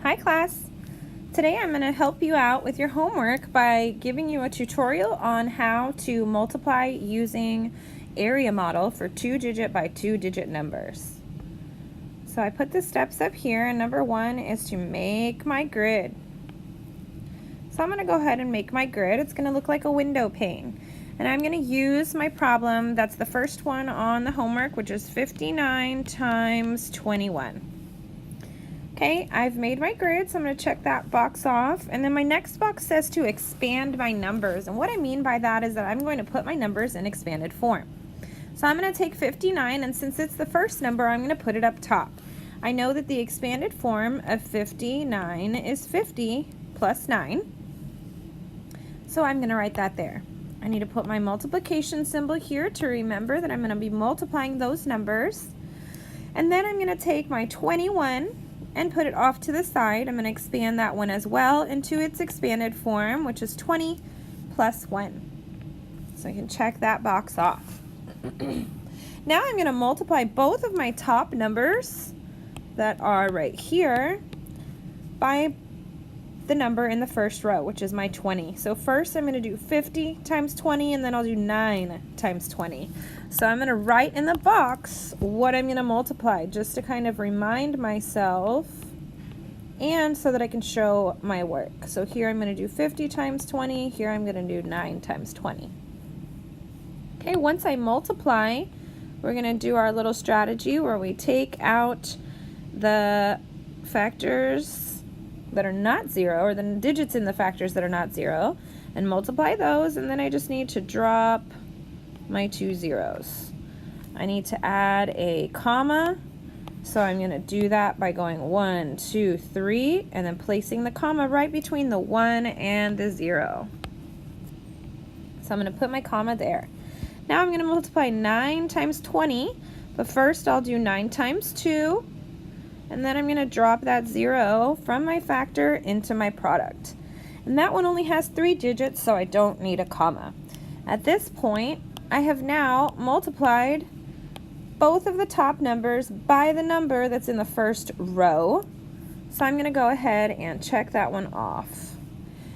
Hi class! Today I'm going to help you out with your homework by giving you a tutorial on how to multiply using area model for 2-digit by 2-digit numbers. So I put the steps up here, and number 1 is to make my grid. So I'm going to go ahead and make my grid. It's going to look like a window pane. And I'm going to use my problem that's the first one on the homework, which is 59 times 21. Okay, I've made my grid, so I'm going to check that box off. And then my next box says to expand my numbers. And what I mean by that is that I'm going to put my numbers in expanded form. So I'm going to take 59, and since it's the first number, I'm going to put it up top. I know that the expanded form of 59 is 50 plus 9. So I'm going to write that there. I need to put my multiplication symbol here to remember that I'm going to be multiplying those numbers. And then I'm going to take my 21 and put it off to the side. I'm going to expand that one as well into its expanded form, which is 20 plus 1. So I can check that box off. Now I'm going to multiply both of my top numbers that are right here by the number in the first row, which is my 20. So first I'm going to do 50 times 20, and then I'll do 9 times 20. So I'm going to write in the box what I'm going to multiply, just to kind of remind myself and so that I can show my work. So here I'm going to do 50 times 20. Here I'm going to do 9 times 20. Okay, once I multiply, we're going to do our little strategy where we take out the factors that are not 0, or the digits in the factors that are not 0, and multiply those, and then I just need to drop my 2 zeros. I need to add a comma, so I'm going to do that by going 1, 2, 3, and then placing the comma right between the 1 and the 0. So I'm going to put my comma there. Now I'm going to multiply 9 times 20, but first I'll do 9 times 2, and then I'm going to drop that 0 from my factor into my product. And that one only has 3 digits, so I don't need a comma. At this point, I have now multiplied both of the top numbers by the number that's in the first row. So I'm going to go ahead and check that one off.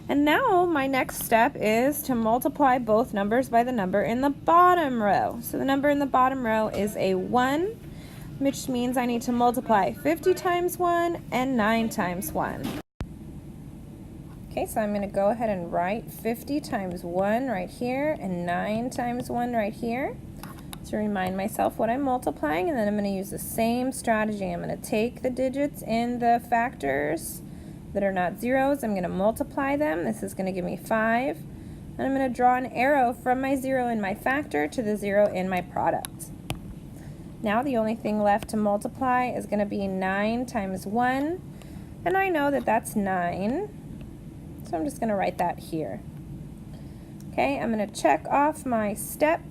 And now my next step is to multiply both numbers by the number in the bottom row. So the number in the bottom row is a 1, which means I need to multiply 50 times 1 and 9 times 1. Okay, so I'm going to go ahead and write 50 times 1 right here and 9 times 1 right here to remind myself what I'm multiplying, and then I'm going to use the same strategy. I'm going to take the digits in the factors that are not zeros, I'm going to multiply them. This is going to give me 5, and I'm going to draw an arrow from my 0 in my factor to the 0 in my product. Now the only thing left to multiply is going to be 9 times 1, and I know that that's 9, so I'm just going to write that here. Okay, I'm going to check off my step,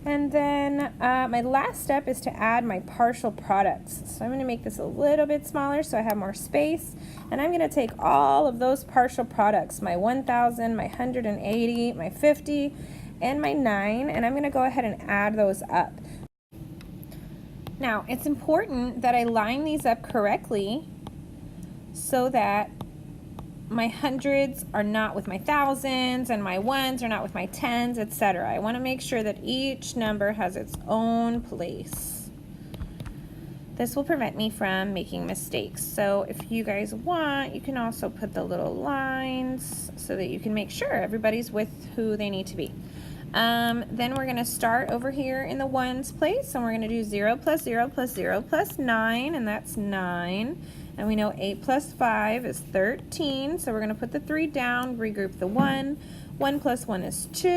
and then my last step is to add my partial products. So I'm going to make this a little bit smaller so I have more space, and I'm going to take all of those partial products, my 1,000, my 180, my 50, and my 9, and I'm going to go ahead and add those up. Now, it's important that I line these up correctly so that my hundreds are not with my thousands and my ones are not with my tens, etc. I want to make sure that each number has its own place. This will prevent me from making mistakes. So if you guys want, you can also put the little lines so that you can make sure everybody's with who they need to be. Then we're going to start over here in the ones place, and we're going to do 0 plus 0 plus 0 plus 9, and that's 9. And we know 8 plus 5 is 13, so we're going to put the 3 down, regroup the 1. 1 plus 1 is 2,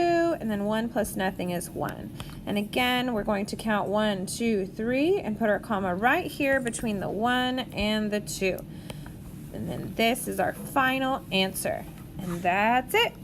and then 1 plus nothing is 1. And again, we're going to count 1, 2, 3, and put our comma right here between the 1 and the 2. And then this is our final answer. And that's it.